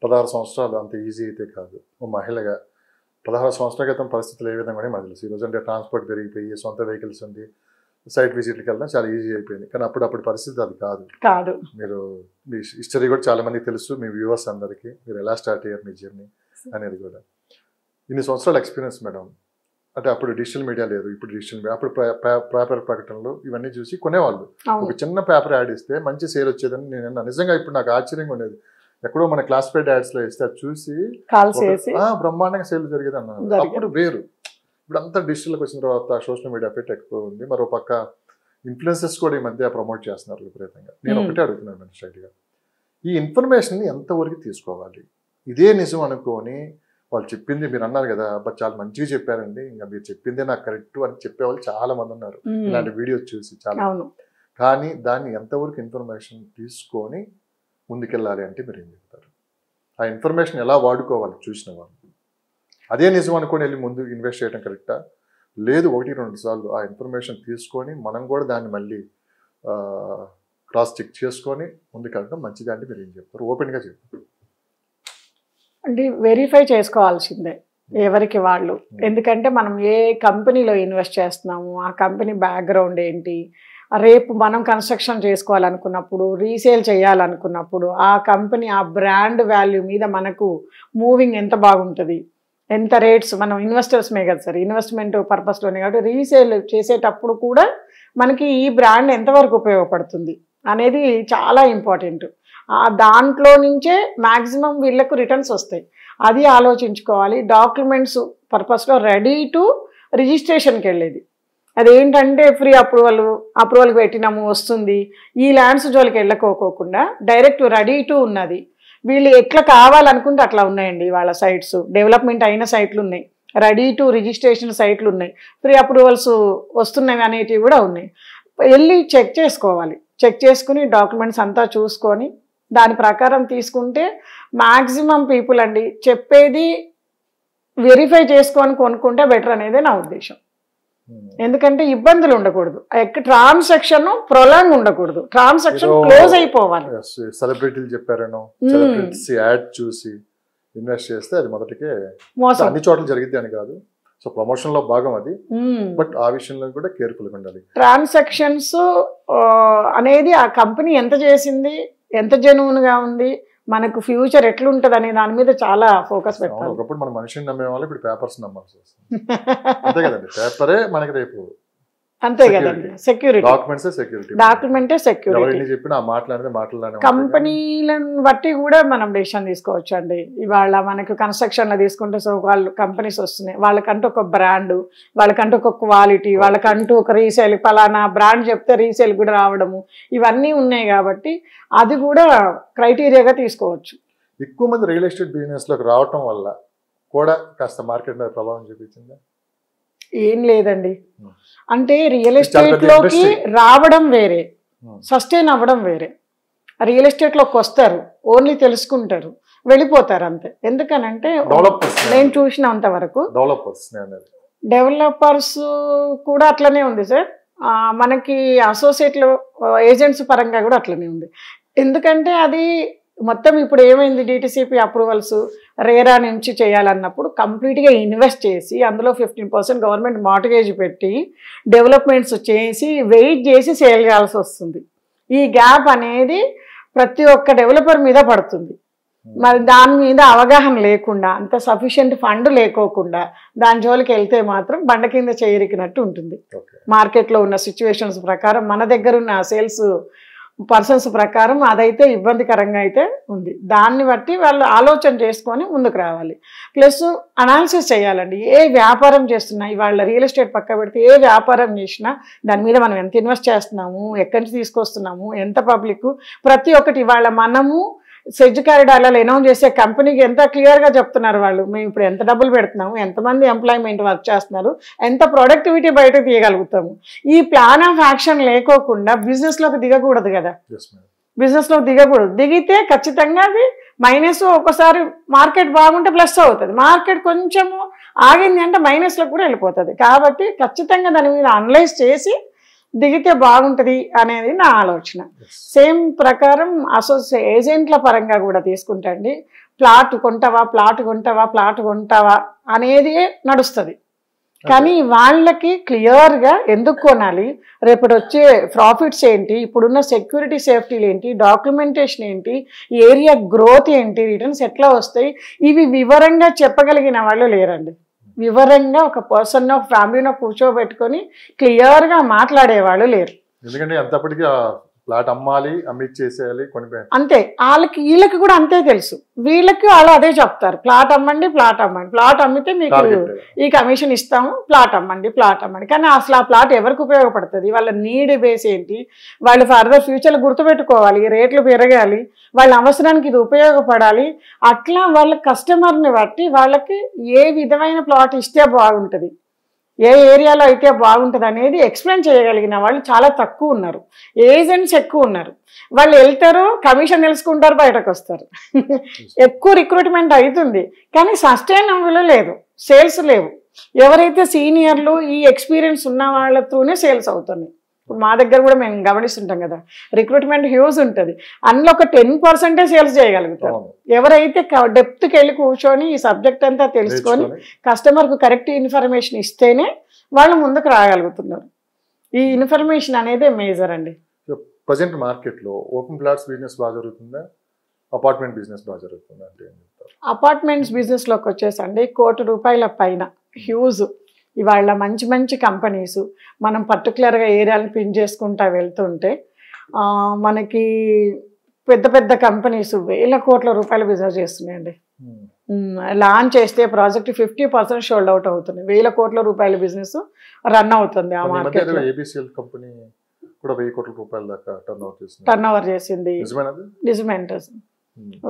16 సంవత్సరాలు అంత ఈజీ అయితే కాదు. ఓ మహిళగా 16 సంవత్సరాల క్రితం పరిస్థితులు ఏ విధంగా మనకు తెలుసు. ఈరోజు అంటే ట్రాన్స్పోర్ట్ పెరిగిపోయి సొంత వెహికల్స్ ఉంది, సైట్ విజిట్కి వెళ్ళడం చాలా ఈజీ అయిపోయింది. కానీ అప్పుడు పరిస్థితి అది కాదు. మీరు మీ హిస్టరీ కూడా చాలా మందికి తెలుసు, మీ వ్యూవర్స్ అందరికీ మీరు ఎలా స్టార్ట్ అయ్యారు మీ జర్నీ అనేది కూడా. ఇన్ని సంవత్సరాల ఎక్స్పీరియన్స్ మేడం. అంటే అప్పుడు డిజిటల్ మీడియా లేదు, ఇప్పుడు డిజిటల్ మీడియా. అప్పుడు పేపర్ ప్రకటనలు ఇవన్నీ చూసి కొనేవాళ్ళు. ఒక చిన్న పేపర్ యాడ్ ఇస్తే మంచి సేల్ వచ్చేదని నేను నిజంగా ఇప్పుడు నాకు ఆశ్చర్యంగా ఉండేది. ఎక్కడో మన క్లాసిఫైడ్ యాడ్స్లో ఇస్తే అది చూసి బ్రహ్మాండంగా సేల్ జరిగేది అన్నారు. అప్పుడు వేరు. ఇప్పుడు అంతా డిజిటల్కి వచ్చిన తర్వాత సోషల్ మీడియా ఎఫెక్ట్ ఎక్కువ ఉంది. మరో పక్క ఇన్ఫ్లుయెన్సెస్ కూడా ఈ మధ్య ప్రమోట్ చేస్తున్నారు విపరీతంగా. నేను ఒకటే అడుగుతున్నాను స్ట్రైట్గా, ఈ ఇన్ఫర్మేషన్ని ఎంతవరకు తీసుకోవాలి? ఇదే నిజం అనుకొని వాళ్ళు చెప్పింది మీరు అన్నారు కదా, చాలా మంచిగా చెప్పారండి, ఇంకా మీరు చెప్పిందే నాకు కరెక్ట్ అని చెప్పేవాళ్ళు చాలా మంది ఉన్నారు ఇలాంటి వీడియోస్ చూసి చాలా. కానీ దాన్ని ఎంతవరకు ఇన్ఫర్మేషన్ తీసుకొని ముందుకెళ్ళాలి అంటే మీరు ఏం చెప్తారు? ఆ ఇన్ఫర్మేషన్ ఎలా వాడుకోవాలి చూసిన వాళ్ళు? అదే నిజం అనుకొని వెళ్ళి ముందు ఇన్వెస్ట్ చేయడం కరెక్టా? లేదు 1-2 సార్లు ఆ ఇన్ఫర్మేషన్ తీసుకొని మనం కూడా దాన్ని మళ్ళీ క్రాస్ చెక్ చేసుకొని ముందుకెళ్ళడం మంచిది అంటే మీరు ఏం చెప్తారు? ఓపెన్గా చెప్తారు అంటే వెరిఫై చేసుకోవాల్సిందే ఎవరికి వాళ్ళు. ఎందుకంటే మనం ఏ కంపెనీలో ఇన్వెస్ట్ చేస్తున్నాము, ఆ కంపెనీ బ్యాక్గ్రౌండ్ ఏంటి, రేపు మనం కన్స్ట్రక్షన్ చేసుకోవాలనుకున్నప్పుడు, రీసేల్ చేయాలనుకున్నప్పుడు ఆ కంపెనీ ఆ బ్రాండ్ వాల్యూ మీద మనకు మూవింగ్ ఎంత బాగుంటుంది, ఎంత రేట్స్, మనం ఇన్వెస్టర్స్మే కదా సార్, ఇన్వెస్ట్మెంట్ పర్పస్లోనే కాబట్టి రీసేల్ చేసేటప్పుడు కూడా మనకి ఈ బ్రాండ్ ఎంతవరకు ఉపయోగపడుతుంది అనేది చాలా ఇంపార్టెంట్. దాంట్లో నుంచే మ్యాక్సిమం వీళ్ళకు రిటర్న్స్ వస్తాయి, అది ఆలోచించుకోవాలి. డాక్యుమెంట్స్ పర్పస్లో రెడీ టు రిజిస్ట్రేషన్కి వెళ్ళేది. అదేంటంటే ఫ్రీ అప్రూవల్కి పెట్టినాము వస్తుంది, ఈ ల్యాండ్స్ జోలికి వెళ్ళకోకుండా డైరెక్ట్ రెడీ టు ఉన్నది. వీళ్ళు ఎట్లా కావాలనుకుంటే అట్లా ఉన్నాయండి వాళ్ళ సైట్స్, డెవలప్మెంట్ అయిన సైట్లు ఉన్నాయి, రెడీ టు రిజిస్ట్రేషన్ సైట్లు ఉన్నాయి, ఫ్రీ అప్రూవల్స్ వస్తున్నాయి అనేటివి కూడా ఉన్నాయి. వెళ్ళి చెక్ చేసుకోవాలి. చెక్ చేసుకుని డాక్యుమెంట్స్ అంతా చూసుకొని దాని ప్రకారం తీసుకుంటే మ్యాక్సిమం పీపుల్ అండి చెప్పేది వెరిఫై చేసుకొని కొనుక్కుంటే బెటర్ అనేది నా ఉద్దేశం. ఎందుకంటే ఇబ్బందులు ఉండకూడదు, ట్రాన్సాక్షన్ ప్రొలాంగ్ ఉండకూడదు, ట్రాన్సాక్షన్ క్లోజ్ అయిపోవాలి. సెలబ్రిటీలు చెప్పారనో, సెలబ్రిటీస్ యాడ్ చూసి ఇన్వెస్ట్ చేస్తే అది మొదటికే మోసం. అన్ని చోట్ల జరిగిద్ది అని కాదు, సో ప్రమోషన్ లో భాగం అది, బట్ ఆ విషయంలో కూడా కేర్ఫుల్గా ఉండాలి. ట్రాన్సాక్షన్స్ అనేది ఆ కంపెనీ ఎంత చేసింది, ఎంత జెన్యూన్ గా ఉంది, మనకు ఫ్యూచర్ ఎట్లుంటది అనే దాని మీద చాలా ఫోకస్ పెట్టాలి. ఒకప్పుడు మన మనిషిని నమ్మే వాళ్ళు ఇప్పుడు పేపర్స్ నమ్మాల్సి వస్తుంది. అంతే కదండి, పేపరే మనకి రేపు అంతే కదండి సెక్యూరిటీ, డాక్యుమెంటే సెక్యూరిటీ. చెప్పిన మాట్లాడే కంపెనీలను బట్టి కూడా మనం డెసిషన్ తీసుకోవచ్చు అండి. ఇవాళ మనకు కన్స్ట్రక్షన్లో తీసుకుంటే సో వాళ్ళు కంపెనీస్ వస్తున్నాయి, వాళ్ళకంటూ ఒక బ్రాండ్, వాళ్ళకంటూ ఒక క్వాలిటీ, వాళ్ళకంటూ ఒక రీసేల్, ఫలానా బ్రాండ్ చెప్తే రీసేల్ కూడా రావడము, ఇవన్నీ ఉన్నాయి కాబట్టి అది కూడా క్రైటీరియాగా తీసుకోవచ్చు. ఎక్కువ మంది రియల్ ఎస్టేట్ బిజినెస్లోకి రావటం వల్ల కూడా కాస్త మార్కెట్ మీద ప్రభావం చూపించిందా? ఏం లేదండి, అంటే రియల్ ఎస్టేట్లోకి రావడం వేరే, సస్టైన్ అవ్వడం వేరే. రియల్ ఎస్టేట్లోకి వస్తారు, ఓన్లీ తెలుసుకుంటారు, వెళ్ళిపోతారు అంతే. ఎందుకనంటే నేను చూసినంత వరకు డెవలపర్స్ కూడా అట్లనే ఉంది సార్, మనకి అసోసియేట్లు ఏజెంట్స్ పరంగా కూడా అట్లనే ఉంది. ఎందుకంటే అది మొత్తం ఇప్పుడు ఏమైంది, డిటిసిపి అప్రూవల్స్ రేరా నుంచి చేయాలన్నప్పుడు కంప్లీట్గా ఇన్వెస్ట్ చేసి అందులో 15% గవర్నమెంట్ మార్టగేజ్ పెట్టి డెవలప్మెంట్స్ చేసి వెయిట్ చేసి సేల్ చేయాల్సి వస్తుంది. ఈ గ్యాప్ అనేది ప్రతి ఒక్క డెవలపర్ మీద పడుతుంది. మరి దాని మీద అవగాహన లేకుండా, అంత సఫిషియెంట్ ఫండ్ లేకోకుండా దాని జోలికి వెళ్తే మాత్రం బండ కింద చేరికినట్టు ఉంటుంది. మార్కెట్లో ఉన్న సిచ్యువేషన్స్ ప్రకారం, మన దగ్గర ఉన్న సేల్స్ పర్సన్స్ ప్రకారం అదైతే ఇబ్బందికరంగా అయితే ఉంది. దాన్ని బట్టి వాళ్ళు ఆలోచన చేసుకొని ముందుకు రావాలి. ప్లస్ అనాలిసిస్ చేయాలండి. ఏ వ్యాపారం చేస్తున్నా, ఇవాళ రియల్ ఎస్టేట్ పక్క పెడితే ఏ వ్యాపారం చేసినా దాని మీద మనం ఎంత ఇన్వెస్ట్ చేస్తున్నాము, ఎక్కడి నుంచి తీసుకొస్తున్నాము, ఎంత పబ్లిక్, ప్రతి ఒక్కటి ఇవాళ మనము సెజ్ కారిడార్లలో అనౌన్స్ చేసే కంపెనీకి ఎంత క్లియర్గా చెప్తున్నారు వాళ్ళు, మేము ఇప్పుడు ఎంత డబ్బులు పెడుతున్నాము, ఎంతమంది ఎంప్లాయ్మెంట్ వర్క్ చేస్తున్నారు, ఎంత ప్రొడక్టివిటీ బయటకు తీయగలుగుతాము. ఈ ప్లాన్ ఆఫ్ యాక్షన్ లేకోకుండా బిజినెస్లోకి దిగకూడదు కదా, బిజినెస్లోకి దిగకూడదు. దిగితే ఖచ్చితంగా అది మైనస్. ఒకసారి మార్కెట్ బాగుంటే ప్లస్ అవుతుంది, మార్కెట్ కొంచెము ఆగింది అంటే మైనస్లో కూడా వెళ్ళిపోతుంది. కాబట్టి ఖచ్చితంగా దాని మీద అనలైజ్ చేసి దిగితే బాగుంటుంది అనేది నా ఆలోచన. సేమ్ ప్రకారం ఏజెంట్ల పరంగా కూడా తీసుకుంటే అండి, ప్లాట్ కొంటావా అనేది నడుస్తుంది. కానీ వాళ్ళకి క్లియర్గా ఎందుకు కొనాలి, రేపటి వచ్చే ప్రాఫిట్స్ ఏంటి, ఇప్పుడున్న సెక్యూరిటీ సేఫ్టీలు ఏంటి, డాక్యుమెంటేషన్ ఏంటి, ఏరియా గ్రోత్ ఏంటి, రిటర్న్స్ ఎట్లా వస్తాయి, ఇవి వివరంగా చెప్పగలిగిన వాళ్ళు లేరండి. వివరంగా ఒక పర్సన్ ఒక ఫ్యామిలీనో కూర్చోబెట్టుకొని క్లియర్గా మాట్లాడేవాళ్ళు లేరు. ఎందుకంటే అంతప్పటికీ ప్లాట్ అమ్మాలి, అమ్మిచ్చేసేయాలి, కొని అంతే. వీళ్ళకి కూడా అంతే తెలుసు. వీళ్ళకి వాళ్ళు అదే చెప్తారు, ప్లాట్ అమ్మండి. ప్లాట్ అమ్మితే మీకు ఈ కమిషన్ ఇస్తాము, ప్లాట్ అమ్మండి. కానీ అసలు ఆ ప్లాట్ ఎవరికి ఉపయోగపడుతుంది, వాళ్ళ నీడ్ బేస్ ఏంటి, వాళ్ళు ఫర్దర్ ఫ్యూచర్లో గుర్తుపెట్టుకోవాలి, రేట్లు పెరగాలి, వాళ్ళ అవసరానికి ఇది ఉపయోగపడాలి. అట్లా వాళ్ళ కస్టమర్ని బట్టి వాళ్ళకి ఏ విధమైన ప్లాట్ ఇస్తే బాగుంటుంది, ఏ ఏరియాలో అయితే బాగుంటుంది అనేది ఎక్స్ప్లెయిన్ చేయగలిగిన వాళ్ళు చాలా తక్కువ ఉన్నారు. ఏజెంట్స్ ఎక్కువ ఉన్నారు. వాళ్ళు వెళ్తారు, కమిషన్ తెలుసుకుంటారు, బయటకు వస్తారు. ఎక్కువ రిక్రూట్మెంట్ అవుతుంది కానీ సస్టైనబుల్ లేదు, సేల్స్ లేవు. ఎవరైతే సీనియర్లు ఈ ఎక్స్పీరియన్స్ ఉన్న వాళ్ళతోనే సేల్స్ అవుతున్నాయి. ఇప్పుడు మా దగ్గర కూడా మేము గమనిస్తుంటాం కదా, రిక్రూట్మెంట్ హ్యూజ్ ఉంటుంది, అందులో ఒక 10% సేల్స్ చేయగలుగుతారు. ఎవరైతే డెప్త్కి వెళ్ళి కూర్చొని ఈ సబ్జెక్ట్ అంతా తెలుసుకొని కస్టమర్కు కరెక్ట్ ఇన్ఫర్మేషన్ ఇస్తేనే వాళ్ళు ముందుకు రాగలుగుతున్నారు. ఈ ఇన్ఫర్మేషన్ అనేది మేజర్ అండి. ప్రజెంట్ మార్కెట్లో ఓపెన్ ప్లాట్స్ బిజినెస్ బాగా జరుగుతుందా, అపార్ట్మెంట్ బిజినెస్ బాగా జరుగుతుందా అంటే? అపార్ట్మెంట్స్ బిజినెస్లోకి వచ్చేసండి ₹1 కోటి పైన హ్యూజ్. ఇవాళ మంచి కంపెనీస్ మనం పర్టికులర్గా ఏరియాలను పిన్ చేసుకుంటా వెళ్తుంటే మనకి పెద్ద కంపెనీస్ ₹1,000 కోట్ల బిజినెస్ చేస్తున్నాయండి. లాంచ్ చేస్తే ప్రాజెక్ట్ 50% షోల్డ్ అవుట్ అవుతుంది. ₹1,000 కోట్ల బిజినెస్ రన్ అవుతుంది ఆ మార్కెట్. ఏబిసిఎల్ కంపెనీ కూడా ₹1,000 కోట్ల దాకా టర్న్ ఓవర్ చేసింది. నిజమే.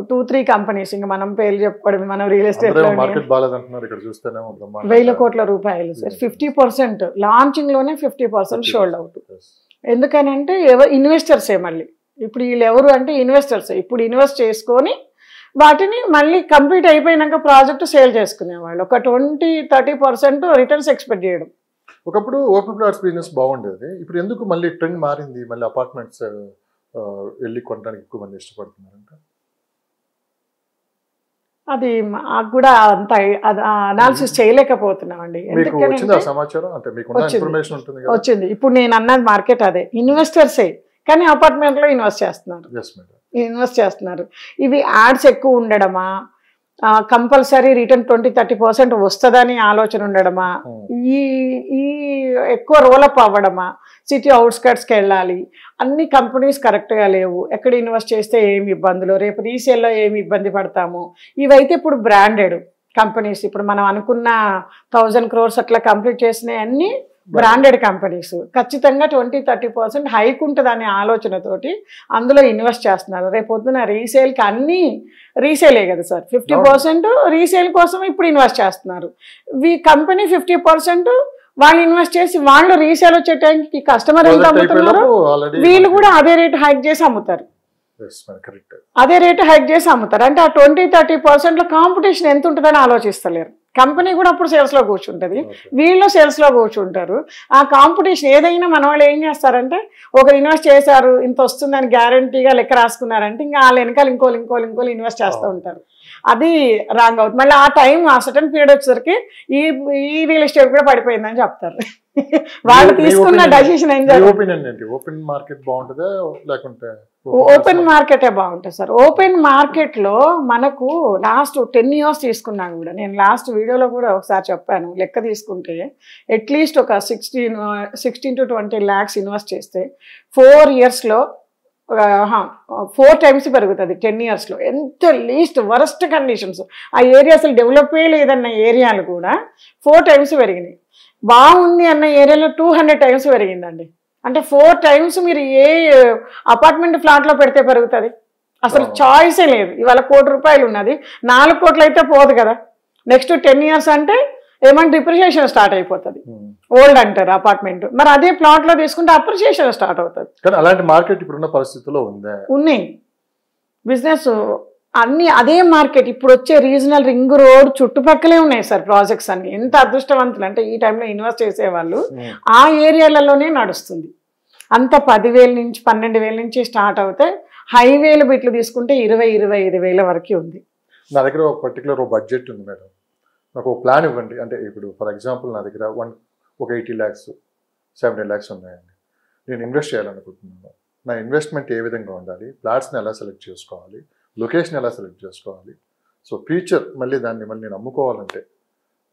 2-3 కంపెనీస్, ఇంకా మనం పేర్లు చెప్పుకోవడం, మనం రియల్ ఎస్టేట్ ₹1,000 కోట్ల సార్. 50% లాంచింగ్ లోనే 50% షోల్డ్ అవుట్. ఎందుకనంటే ఇన్వెస్టర్సే మళ్ళీ. ఇప్పుడు వీళ్ళు ఎవరు అంటే ఇన్వెస్టర్సే. ఇప్పుడు ఇన్వెస్ట్ చేసుకొని వాటిని మళ్ళీ కంప్లీట్ అయిపోయినాక ప్రాజెక్ట్ సేల్ చేసుకునేవాళ్ళు. ఒక 20-30% రిటర్న్స్ ఎక్స్పెక్ట్ చేయడం. ఒకప్పుడు ఓపెన్ ప్లాట్స్ బిజినెస్ బాగుండేది, ఇప్పుడు ఎందుకు మళ్ళీ ట్రెండ్ మారింది, మళ్ళీ అపార్ట్మెంట్స్ వెళ్ళి కొనడానికి ఎక్కువ మంది ఇష్టపడుతున్నారంట? అది మాకు కూడా అంత అనాలిసిస్ చేయలేకపోతున్నామండి. వచ్చింది. ఇప్పుడు నేను అన్నది మార్కెట్ అదే, ఇన్వెస్టర్సే, కానీ అపార్ట్మెంట్లో ఇన్వెస్ట్ చేస్తున్నారు. ఇవి యాడ్స్ ఎక్కువ ఉండడమా, కంపల్సరీ రిటర్న్ 20-30% వస్తుందని ఆలోచన ఉండడమా, ఈ ఎక్కువ రోలప్ అవ్వడమా, సిటీ అవుట్స్కట్స్కి వెళ్ళాలి, అన్ని కంపెనీస్ కరెక్ట్గా లేవు, ఎక్కడ ఇన్వెస్ట్ చేస్తే ఏమి ఇబ్బందులు, రేపు రీసేల్లో ఏమి ఇబ్బంది పడతాము, ఇవైతే ఇప్పుడు బ్రాండెడ్ కంపెనీస్. ఇప్పుడు మనం అనుకున్న 1000 crores అట్లా కంప్లీట్ చేసినవి అన్నీ బ్రాండెడ్ కంపెనీస్. ఖచ్చితంగా 20-30% హైక్ ఉంటుంది అనే ఆలోచనతోటి అందులో ఇన్వెస్ట్ చేస్తున్నారు. రేపు పొద్దున రీసేల్కి అన్నీ రీసేలే కదా సార్, 50% రీసేల్ కోసం ఇప్పుడు ఇన్వెస్ట్ చేస్తున్నారు. కంపెనీ 50% వాళ్ళు ఇన్వెస్ట్ చేసి వాళ్ళు రీసేల్ వచ్చే టైంకి కస్టమర్ ఎంత అమ్ముతున్నారు, వీళ్ళు కూడా అదే రేటు హైక్ చేసి అమ్ముతారు. అంటే ఆ 20-30% కాంపిటీషన్ ఎంత ఉంటుందని ఆలోచిస్తలేరు. కంపెనీ కూడా అప్పుడు సేల్స్లో కూర్చుంటుంది, వీళ్ళు సేల్స్లో కూర్చుంటారు. ఆ కాంపిటీషన్ ఏదైనా మన వాళ్ళు ఏం చేస్తారంటే, ఒకరు ఇన్వెస్ట్ చేశారు ఇంత వస్తుందని గ్యారంటీగా లెక్క రాసుకున్నారంటే ఇంకా వాళ్ళ వెనకాల ఇంకోలు ఇన్వెస్ట్ చేస్తూ ఉంటారు. అది రాంగ్ అవుతుంది. మళ్ళీ ఆ టైం ఆ సర్టన్ పీరియడ్ వచ్చేసరికి ఈ రియల్ ఎస్టేట్ కూడా పడిపోయిందని చెప్తారు. వాళ్ళు తీసుకున్న డెసిషన్ ఏం చేయాలి? ఓపెన్ మార్కెట్ బాగుంటుందా లేకుంటే ఓపెన్ మార్కెటే బాగుంటుంది సార్. ఓపెన్ మార్కెట్లో మనకు లాస్ట్ 10 years తీసుకున్నా కూడా, నేను లాస్ట్ వీడియోలో కూడా ఒకసారి చెప్పాను, లెక్క తీసుకుంటే అట్లీస్ట్ ఒక 16 to 20 lakhs ఇన్వెస్ట్ చేస్తే 4 yearsలో 4 times పెరుగుతుంది. 10 yearsలో ఎంత లీస్ట్ వరస్ట్ కండిషన్స్, ఆ ఏరియా అసలు డెవలప్ లేదన్న ఏరియాలు కూడా 4 times పెరిగినాయి. బాగుంది అన్న ఏరియాలో 200 times పెరిగిందండి. అంటే 4 times మీరు ఏ అపార్ట్మెంట్ ఫ్లాట్లో పెడితే పెరుగుతుంది? అసలు చాయిసే లేదు. ఇవాళ ₹1 కోటి ఉన్నది, 4 కోట్లు అయితే పోదు కదా. నెక్స్ట్ 10 years అంటే ఏమంటే డిప్రిషియేషన్ స్టార్ట్ అయిపోతుంది. ఓల్డ్ అంటారు అపార్ట్మెంట్, మరి అదే ప్లాట్లో తీసుకుంటే అప్రిషియేషన్ స్టార్ట్ అవుతుంది. కానీ అలాంటి మార్కెట్ ఇప్పుడున్న పరిస్థితుల్లో ఉన్నాయి. బిజినెస్ అన్నీ అదే మార్కెట్. ఇప్పుడు వచ్చే రీజనల్ రింగ్ రోడ్ చుట్టుపక్కలే ఉన్నాయి సార్ ప్రాజెక్ట్స్ అన్ని. ఎంత అదృష్టవంతులు అంటే ఈ టైంలో ఇన్వెస్ట్ చేసేవాళ్ళు ఆ ఏరియాలలోనే నడుస్తుంది. అంత 10,000 నుంచి 12,000 నుంచి స్టార్ట్ అవుతే హైవేలు బిట్లు తీసుకుంటే 20-25,000 వరకు ఉంది. నా దగ్గర ఒక పర్టికులర్ బడ్జెట్ ఉంది మేడం, నాకు ఒక ప్లాన్ ఇవ్వండి. అంటే ఇప్పుడు ఫర్ ఎగ్జాంపుల్ నా దగ్గర ఒక 80 lakhs 70 lakhs ఉన్నాయండి, నేను ఇన్వెస్ట్ చేయాలనుకుంటున్నాను. నా ఇన్వెస్ట్మెంట్ ఏ విధంగా ఉండాలి, ప్లాట్స్ని ఎలా సెలెక్ట్ చేసుకోవాలి, లొకేషన్ ఎలా సెలెక్ట్ చేసుకోవాలి, సో ఫ్యూచర్ మళ్ళీ నేను అమ్ముకోవాలంటే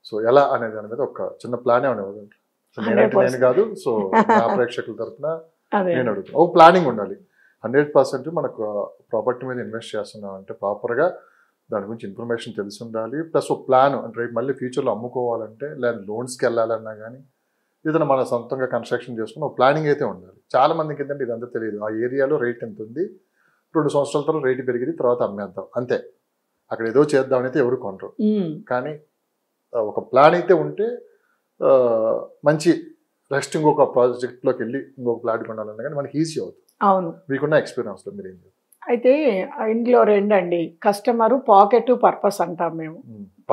సో ఎలా అనే దాని మీద ఒక చిన్న ప్లాన్ ఏమైనా ఇవ్వగలరు? నేను కాదు, సో నా ప్రేక్షకుల తరఫున నేను అడుగుతాను. ఒక ప్లానింగ్ ఉండాలి. 100% మనకు ప్రాపర్టీ మీద ఇన్వెస్ట్ చేస్తున్నాం అంటే ప్రాపర్గా దాని గురించి ఇన్ఫర్మేషన్ తెలిసి ఉండాలి. ప్లస్ ఒక ప్లాన్, అంటే రేపు మళ్ళీ ఫ్యూచర్లో అమ్ముకోవాలంటే లేదా లోన్స్కి వెళ్ళాలన్నా కానీ ఏదైనా మన సొంతంగా కన్స్ట్రక్షన్ చేసుకుని ఒక ప్లానింగ్ అయితే ఉండాలి. చాలా మందికి ఏంటంటే ఇదంతా తెలియదు. ఆ ఏరియాలో రేట్ ఎంత ఉంది, 2 సంవత్సరాల తర్వాత రేటు పెరిగింది, తర్వాత అమ్మేద్దాం అంతే, అక్కడ ఏదో చేద్దాం అయితే ఎవరు కొనరు. కానీ ఒక ప్లాన్ అయితే ఉంటే మంచి నెక్స్ట్ ఇంకొక ప్రాజెక్ట్లోకి వెళ్ళి ఇంకొక ప్లాట్ కొనాలన్నా కానీ మనకి ఈజీ అవుతుంది. అవును, మీకున్న ఎక్స్పీరియన్స్లో మీరు ఏం చేస్తారు? అయితే ఇందులో 2 అండి. కస్టమరు పాకెట్ పర్పస్ అంటాం మేము.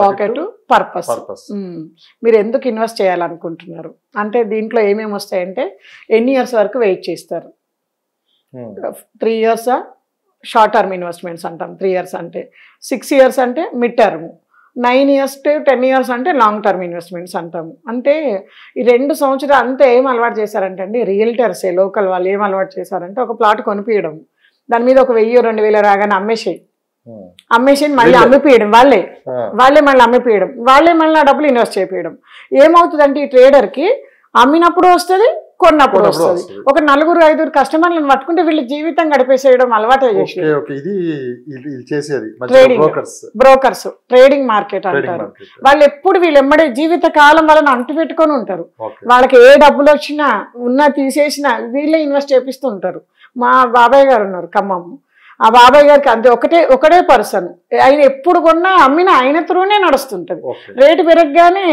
Pocket purpose. మీరు ఎందుకు ఇన్వెస్ట్ చేయాలనుకుంటున్నారు అంటే దీంట్లో ఏమేమి వస్తాయంటే ఎన్ని ఇయర్స్ వరకు వెయిట్ చేస్తారు. 3 years షార్ట్ టర్మ్ ఇన్వెస్ట్మెంట్స్ అంటాం. 3 years అంటే, 6 years అంటే mid term, 9 years to 10 years అంటే లాంగ్ టర్మ్ ఇన్వెస్ట్మెంట్స్ అంటాము. అంటే ఈ 2 సంవత్సరాలు అంతా ఏం అలవాటు చేశారంటే అండి, రియల్టర్సే లోకల్ వాళ్ళు ఏం అలవాటు చేశారంటే ఒక ప్లాట్ కొనిపించడం, దాని మీద ఒక 1000-2000 రాగానే అమ్మేసి మళ్ళీ అమ్మిపోయడం, వాళ్ళే మళ్ళీ అమ్మిపోయడం, వాళ్ళే మళ్ళీ డబ్బులు ఇన్వెస్ట్ చేయడం. ఏమవుతుందంటే ఈ ట్రేడర్కి అమ్మినప్పుడు వస్తుంది, కొన్నప్పుడు వస్తుంది. ఒక 4-5 కస్టమర్లను పట్టుకుంటే వీళ్ళు జీవితం గడిపేసేయడం అలవాటు చేసి బ్రోకర్స్, ట్రేడింగ్ మార్కెట్ అంటారు. వాళ్ళు ఎప్పుడు వీళ్ళు ఎమ్మడే జీవిత కాలం వాళ్ళని అంటు పెట్టుకొని ఉంటారు. వాళ్ళకి ఏ డబ్బులు వచ్చినా ఉన్నా తీసేసినా వీళ్ళే ఇన్వెస్ట్ చేపిస్తూ ఉంటారు. మా బాబాయ్ గారు ఉన్నారు ఖమ్మం, ఆ బాబాయ్ గారికి అంతే ఒకటే పర్సన్, ఆయన ఎప్పుడు కొన్నా అమ్మినా ఆయన త్రూనే నడుస్తుంటది. రేటు పెరగగానే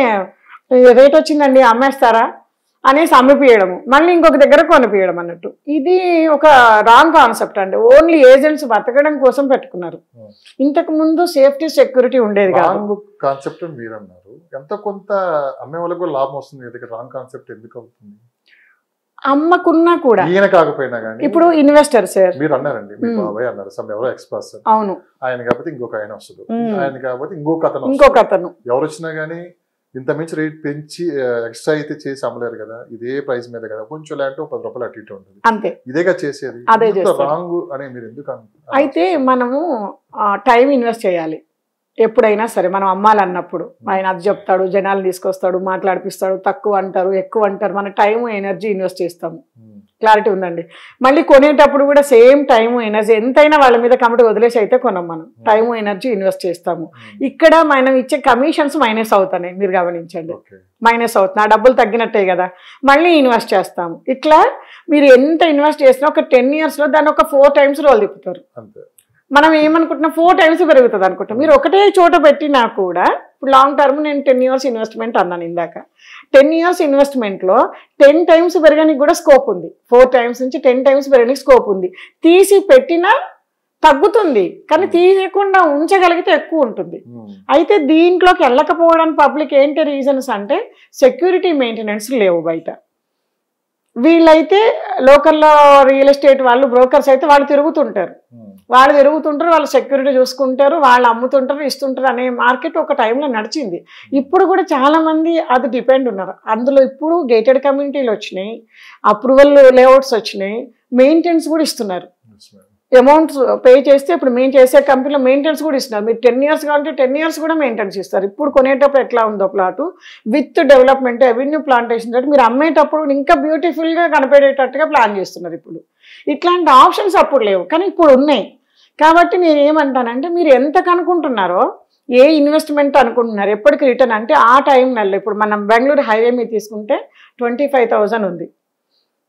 రేట్ వచ్చిందండి అమ్మేస్తారా అనేసి అమ్మిపియడము, మళ్ళీ ఇంకొక దగ్గర కొనిపియడం అన్నట్టు. ఇది ఒక రాంగ్ కాన్సెప్ట్ అండి. ఓన్లీ ఏజెంట్స్ బతకడం కోసం పెట్టుకున్నారు. ఇంతకు ముందు సేఫ్టీ సెక్యూరిటీ ఉండేది కాదు. కాన్సెప్ట్ మీరు అన్నారు, ఎంత కొంత అమ్మే వాళ్ళకు లాభం వస్తుంది. రాంగ్ కాన్సెప్ట్ ఎందుకు అవుతుంది? అమ్మకున్నా కూడా ఈయన కాకపోయినా కానీ ఇప్పుడు ఇన్వెస్టర్ సార్ మీరు అన్నారండి, మీ బాబాయ్ అన్నారు సమ్ ఎవరో ఎక్స్పర్ట్స్. అవును, ఆయన కాకపోతే ఇంకొక ఆయన వస్తుంది, ఆయన కాకపోతే ఇంకొక అతను ఎవరు వచ్చినా కానీ ఇంత మించి రేట్ పెంచి ఎక్స్ట్రా అయితే చేసి అమ్మలేరు కదా. ఇదే ప్రైస్ మీద కదా, కొంచెం లేదంటే 10 రూపాయలు అటు ఇటు ఉంటుంది, అంతే. ఇదేగా చేసేది, రాంగ్ అని మీరు ఎందుకు? అయితే మనము టైం ఇన్వెస్ట్ చేయాలి ఎప్పుడైనా సరే. మనం అమ్మాలన్నప్పుడు ఆయన అది చెప్తాడు, జనాలు తీసుకొస్తాడు, మాట్లాడిపిస్తాడు, తక్కువ అంటారు, ఎక్కువ అంటారు. మన టైం ఎనర్జీ ఇన్వెస్ట్ చేస్తాము. క్లారిటీ ఉందండి. మళ్ళీ కొనేటప్పుడు కూడా సేమ్ టైము ఎనర్జీ ఎంతైనా వాళ్ళ మీద కమిటీ వదిలేసి అయితే కొనం. మనం టైము ఎనర్జీ ఇన్వెస్ట్ చేస్తాము. ఇక్కడ మనం ఇచ్చే కమిషన్స్ మైనస్ అవుతున్నాయి, మీరు గమనించండి. మైనస్ అవుతుంది, ఆ డబ్బులు తగ్గినట్టే కదా, మళ్ళీ ఇన్వెస్ట్ చేస్తాము. ఇట్లా మీరు ఎంత ఇన్వెస్ట్ చేసినా ఒక 10 yearsలో దాన్ని ఒక 4 times రోల్ తిప్పుతారు. మనం ఏమనుకుంటున్నాం 4 times పెరుగుతుంది అనుకుంటాం. మీరు ఒకటే చోట పెట్టినా కూడా ఇప్పుడు లాంగ్ టర్మ్ నేను 10 years ఇన్వెస్ట్మెంట్ అన్నాను ఇందాక. 10 years ఇన్వెస్ట్మెంట్లో 10 times పెరగడానికి కూడా స్కోప్ ఉంది. 4 times నుంచి 10 times పెరగడానికి స్కోప్ ఉంది. తీసి పెట్టినా తగ్గుతుంది, కానీ తీయకుండా ఉంచగలిగితే ఎక్కువ ఉంటుంది. అయితే దీంట్లోకి వెళ్ళకపోవడానికి పబ్లిక్ ఏంటి రీజన్స్ అంటే సెక్యూరిటీ మెయింటెనెన్స్ లేవు బయట. వీళ్ళైతే లోకల్లో రియల్ ఎస్టేట్ వాళ్ళు బ్రోకర్స్ అయితే వాళ్ళు తిరుగుతుంటారు, వాళ్ళు సెక్యూరిటీ చూసుకుంటారు, వాళ్ళు అమ్ముతుంటారు, ఇస్తుంటారు అనే మార్కెట్ ఒక టైంలో నడిచింది. ఇప్పుడు కూడా చాలా మంది అది డిపెండ్ ఉన్నారు. అందులో ఇప్పుడు గేటెడ్ కమ్యూనిటీలు వచ్చినాయి, అప్రూవల్ లేఅవుట్స్ వచ్చినాయి, మెయింటెనెన్స్ కూడా ఇస్తున్నారు. అమౌంట్స్ పే చేస్తే ఇప్పుడు మేము చేసే కంపెనీలో మెయింటెనెన్స్ కూడా ఇస్తున్నారు. మీరు 10 years కావాలంటే 10 years కూడా మెయింటెనెన్స్ ఇస్తారు. ఇప్పుడు కొనేటప్పుడు ఎట్లా ఉందో plot with development avenue plantation తోటి మీరు అమ్మేటప్పుడు ఇంకా బ్యూటిఫుల్గా కనపడేటట్టుగా ప్లాన్ చేస్తున్నారు. ఇప్పుడు ఇట్లాంటి ఆప్షన్స్ అప్పుడు లేవు, కానీ ఇప్పుడు ఉన్నాయి. కాబట్టి నేను ఏమంటానంటే మీరు ఎంత కనుక్కుంటున్నారో, ఏ ఇన్వెస్ట్మెంట్ అనుకుంటున్నారు, ఎప్పటికి రిటర్న్ అంటే ఆ టైం నెలలో ఇప్పుడు మనం బెంగళూరు హైవే మీద తీసుకుంటే 25,000 ఉంది.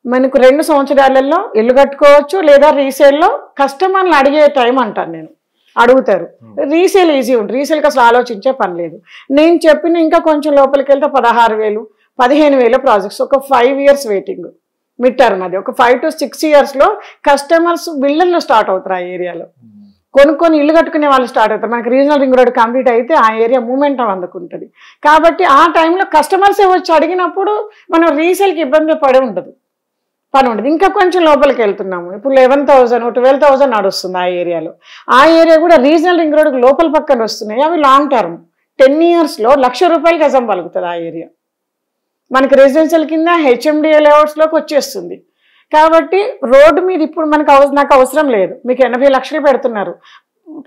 మనకు 2 సంవత్సరాలలో ఇల్లు కట్టుకోవచ్చు, లేదా రీసేల్లో కస్టమర్లు అడిగే టైం అంటాను నేను, అడుగుతారు. రీసేల్ ఈజీ ఉంటుంది, రీసేల్కి అసలు ఆలోచించే పని లేదు. నేను చెప్పిన ఇంకా కొంచెం లోపలికి వెళ్తే 16,000, 15,000 ప్రాజెక్ట్స్, ఒక 5 years వెయిటింగ్ మిడ్ టర్మ్. అది ఒక 5 to 6 yearsలో కస్టమర్స్ బిల్డర్లు స్టార్ట్ అవుతారు. ఆ ఏరియాలో కొనుక్కొని ఇల్లు కట్టుకునే వాళ్ళు స్టార్ట్ అవుతారు. మనకి రీజనల్ రింగ్ రోడ్ కంప్లీట్ అయితే ఆ ఏరియా మూమెంటం అందుకుంటుంది. కాబట్టి ఆ టైంలో కస్టమర్సే వచ్చి అడిగినప్పుడు మనం రీసేల్కి ఇబ్బంది పడే ఉండదు. పని ఉండదు. ఇంకా కొంచెం లోపలికి వెళ్తున్నాము, ఇప్పుడు 11,000 12,000 నడుస్తుంది ఆ ఏరియాలో. ఆ ఏరియా కూడా రీజనల్ రింగ్ రోడ్కి లోపల పక్కన వస్తున్నాయి, అవి లాంగ్ టర్మ్ 10 yearsలో ₹1,00,000 గజం పలుకుతుంది ఆ ఏరియా. మనకి రెసిడెన్షియల్ కింద హెచ్ఎండిఏ లేఅవుట్స్లోకి వచ్చేస్తుంది. కాబట్టి రోడ్డు మీద ఇప్పుడు నాకు అవసరం లేదు, మీకు 80 లక్షలు పెడుతున్నారు,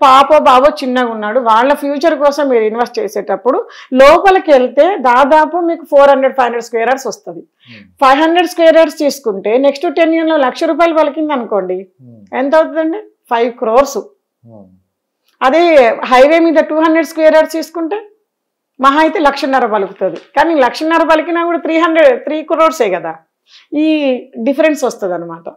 పాపో బాబో చిన్నగా ఉన్నాడు, వాళ్ళ ఫ్యూచర్ కోసం మీరు ఇన్వెస్ట్ చేసేటప్పుడు లోపలికి వెళ్తే దాదాపు మీకు 400-500 square yards వస్తుంది. 500 square yards తీసుకుంటే నెక్స్ట్ 10 yearsలో ₹1,00,000 పలికింది అనుకోండి, ఎంత అవుతుందండి? 5 crores. అదే హైవే మీద 200 square yards తీసుకుంటే మహా అయితే 1,00,000 పలుకుతుంది. కానీ 1,00,000 పలికినా కూడా 3 crores కదా, ఈ డిఫరెన్స్ వస్తుంది అనమాట.